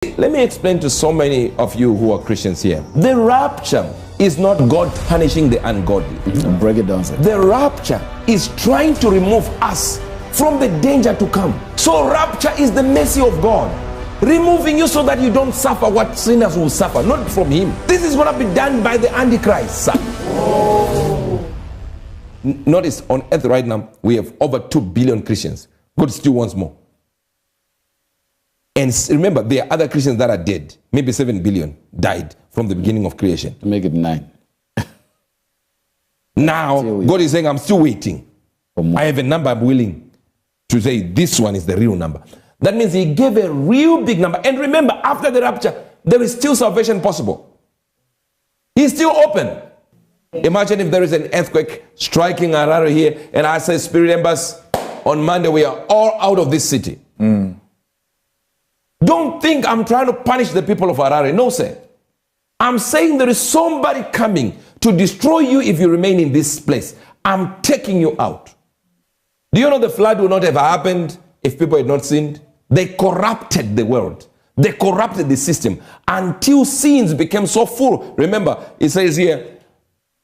Let me explain to so many of you who are Christians here. The rapture is not God punishing the ungodly. Break it down, sir. The rapture is trying to remove us from the danger to come. So rapture is the mercy of God, removing you so that you don't suffer what sinners will suffer, not from him. This is going to be done by the Antichrist, sir. Notice on earth right now, we have over 2 billion Christians. God still wants more. And remember, there are other Christians that are dead. Maybe 7 billion died from the beginning of creation. To make it 9. Now, God is saying, I'm still waiting. I have a number I'm willing to say this one is the real number. That means he gave a real big number. And remember, after the rapture, there is still salvation possible. He's still open. Imagine if there is an earthquake striking Harare here, and I say, Spirit Embassy, on Monday we are all out of this city. Don't think I'm trying to punish the people of Harare. No, sir. I'm saying there is somebody coming to destroy you if you remain in this place. I'm taking you out. Do you know the flood would not have happened if people had not sinned? They corrupted the world. They corrupted the system until sins became so full. Remember, it says here,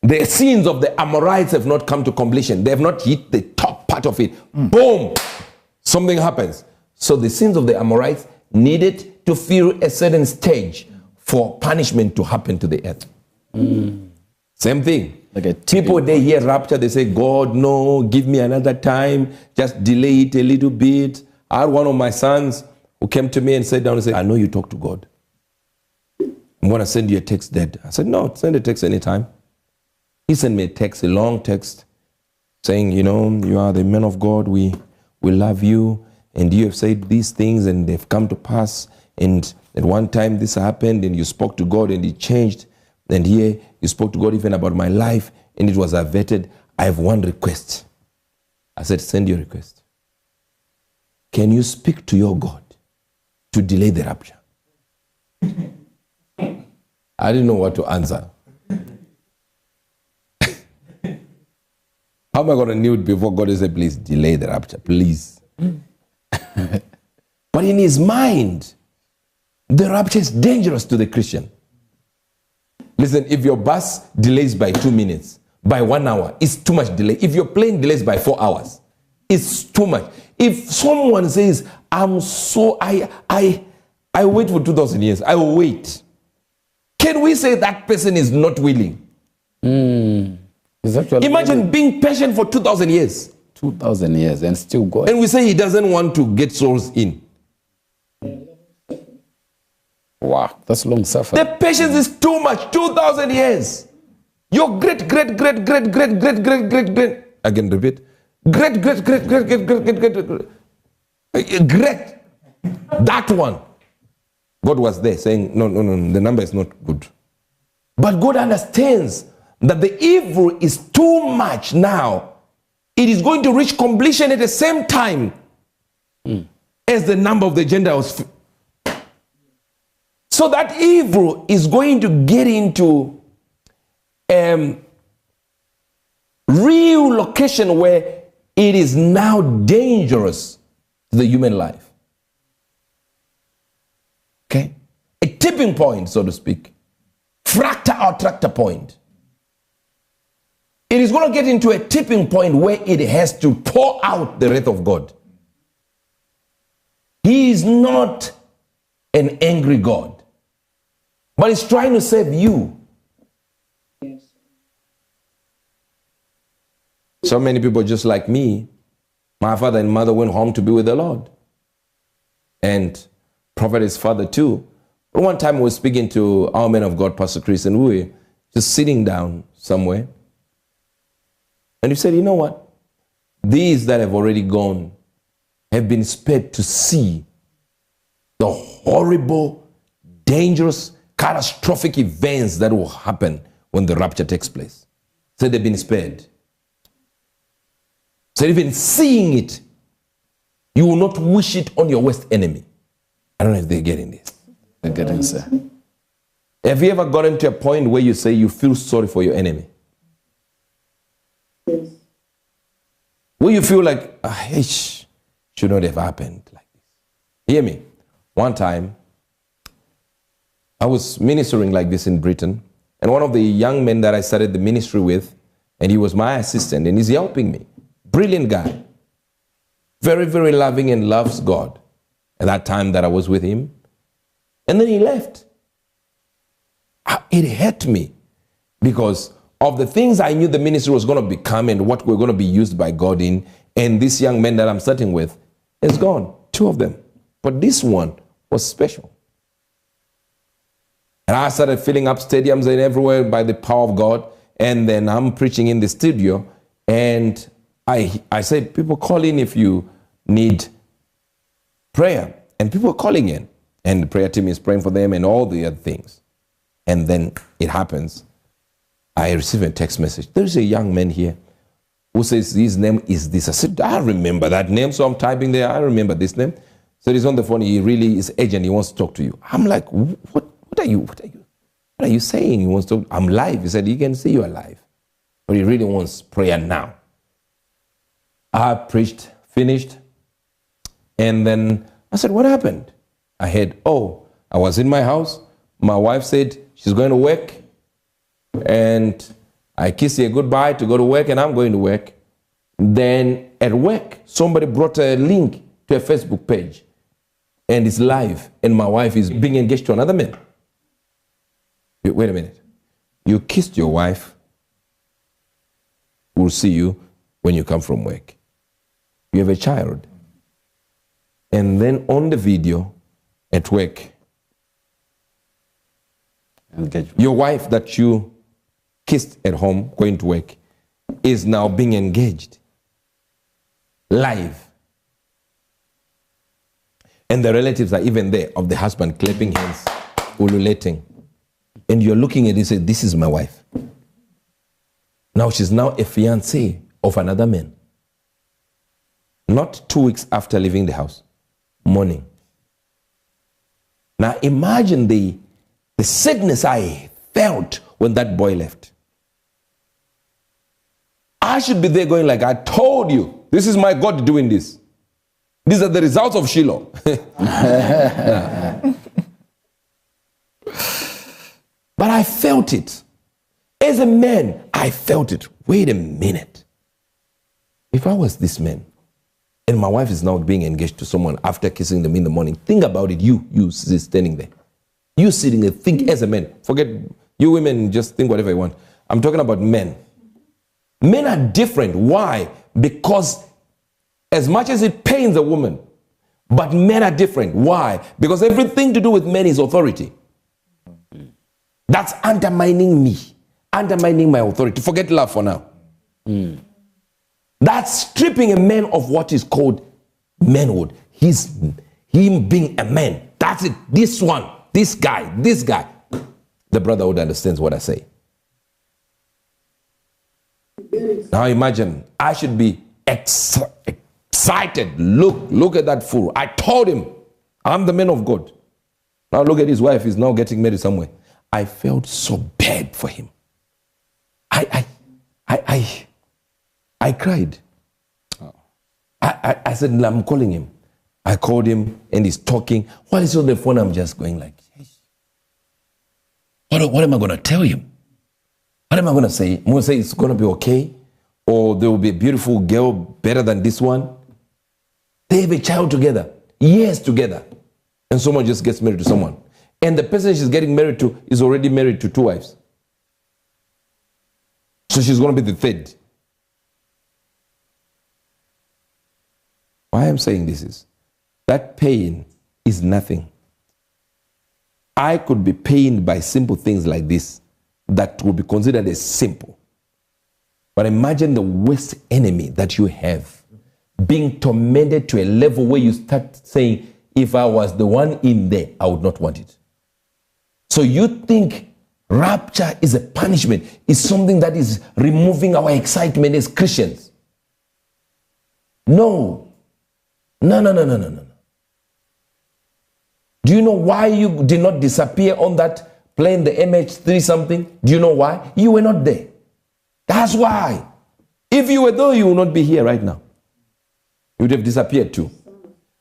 the sins of the Amorites have not come to completion. They have not hit the top part of it. Boom! Something happens. So the sins of the Amorites needed to fill a certain stage for punishment to happen to the earth. Same thing. Like people, they hear rapture, they say, God, no, give me another time. Just delay it a little bit. I had one of my sons who came to me and sat down and said, I know you talk to God. I'm going to send you a text, Dad. I said, no, send a text anytime. He sent me a text, a long text, saying, you know, you are the man of God. We love you. And you have said these things and they've come to pass. And at one time this happened and you spoke to God and it changed. And here you spoke to God even about my life and it was averted. I have one request. I said, send your request. Can you speak to your God to delay the rapture? I didn't know what to answer. How am I going to kneel before God and say, please delay the rapture, please? But in his mind, the rapture is dangerous to the Christian. Listen, if your bus delays by 2 minutes, by 1 hour, it's too much delay. If your plane delays by 4 hours, it's too much. If someone says, I wait for 2,000 years, I will wait. Can we say that person is not willing? Imagine being patient for 2,000 years. 2,000 years and still going. And we say he doesn't want to get souls in. Wow, that's long suffering. The patience is too much. 2,000 years. Your great. I can repeat. Great. That one. God was there saying, no, the number is not good. But God understands that the evil is too much now. It is going to reach completion at the same time as the number of the Gentiles. So that evil is going to get into real location where it is now dangerous to the human life. Okay? A tipping point, so to speak. Fractal or tractor point. It is going to get into a tipping point where it has to pour out the wrath of God. He is not an angry God, but he's trying to save you. Yes. So many people just like me, my father and mother went home to be with the Lord. And prophet's father too. But one time we were speaking to our man of God, Pastor Chris, and we were just sitting down somewhere. And he said, you know what? These that have already gone have been spared to see the horrible, dangerous, catastrophic events that will happen when the rapture takes place. So they've been spared. So even seeing it, you will not wish it on your worst enemy. I don't know if they're getting this. They're getting, sir. Have you ever gotten to a point where you say you feel sorry for your enemy? Yes. Where you feel like, should not have happened like this. Hear me. One time, I was ministering like this in Britain, and one of the young men that I started the ministry with, and he was my assistant, and he's helping me. Brilliant guy. Very, very loving and loves God at that time that I was with him. And then he left. It hurt me because of the things I knew the ministry was going to become and what we're going to be used by God in. And this young man that I'm starting with is gone. 2 of them. But this one was special. And I started filling up stadiums and everywhere by the power of God. And then I'm preaching in the studio. And I say, people call in if you need prayer. And people are calling in. And the prayer team is praying for them and all the other things. And then it happens. I receive a text message. There's a young man here who says his name is this. I said, I remember that name. So I'm typing there. I remember this name. So he's on the phone. He really is urgent. He wants to talk to you. I'm like, what are you saying? He wants to, I'm live. He said, he can see you alive. But he really wants prayer now. I preached, finished. And then I said, what happened? I heard, I was in my house. My wife said she's going to work. And I kissed her goodbye to go to work, and I'm going to work. Then at work, somebody brought a link to a Facebook page. And it's live. And my wife is being engaged to another man. Wait a minute. You kissed your wife. We'll see you when you come from work. You have a child. And then on the video at work, engagement. Your wife that you kissed at home, going to work, is now being engaged. Live. And the relatives are even there of the husband clapping hands, ululating. And you're looking at it and say, this is my wife. Now she's now a fiancée of another man. Not 2 weeks after leaving the house. Morning. Now imagine the sadness I felt when that boy left. I should be there going like, I told you, this is my God doing this. These are the results of Shiloh. But I felt it. As a man, I felt it. Wait a minute. If I was this man, and my wife is now being engaged to someone after kissing them in the morning, think about it, you standing there. You sitting there, think as a man. Forget, you women just think whatever you want. I'm talking about men. Men are different. Why? Because as much as it pains a woman, but men are different. Why? Because everything to do with men is authority. That's undermining me, undermining my authority. Forget love for now. That's stripping a man of what is called manhood. Him being a man. That's it. This one, this guy. The brotherhood understands what I say. Now imagine, I should be excited. Look at that fool. I told him, I'm the man of God. Now look at his wife, he's now getting married somewhere. I felt so bad for him. I cried. I said, I'm calling him. I called him and he's talking. While he's on the phone, I'm just going like, what am I going to tell him? What am I going to say? I'm going to say it's going to be okay? Or there will be a beautiful girl better than this one? They have a child together, years together. And someone just gets married to someone. And the person she's getting married to is already married to 2 wives. So she's going to be the 3rd. Why I'm saying this is, that pain is nothing. I could be pained by simple things like this that would be considered as simple. But imagine the worst enemy that you have being tormented to a level where you start saying, if I was the one in there, I would not want it. So you think rapture is a punishment, is something that is removing our excitement as Christians. No. No. Do you know why you did not disappear on that plane, the MH3 something? Do you know why? You were not there. That's why. If you were there, you would not be here right now. You would have disappeared too.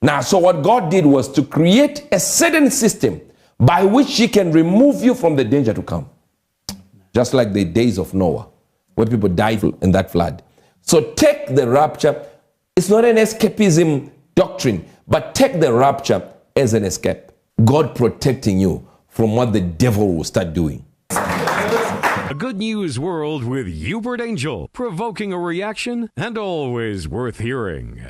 Now, so what God did was to create a certain system by which she can remove you from the danger to come. Just like the days of Noah, where people died in that flood. So take the rapture. It's not an escapism doctrine, but take the rapture as an escape. God protecting you from what the devil will start doing. A good news world with Uebert Angel, provoking a reaction and always worth hearing.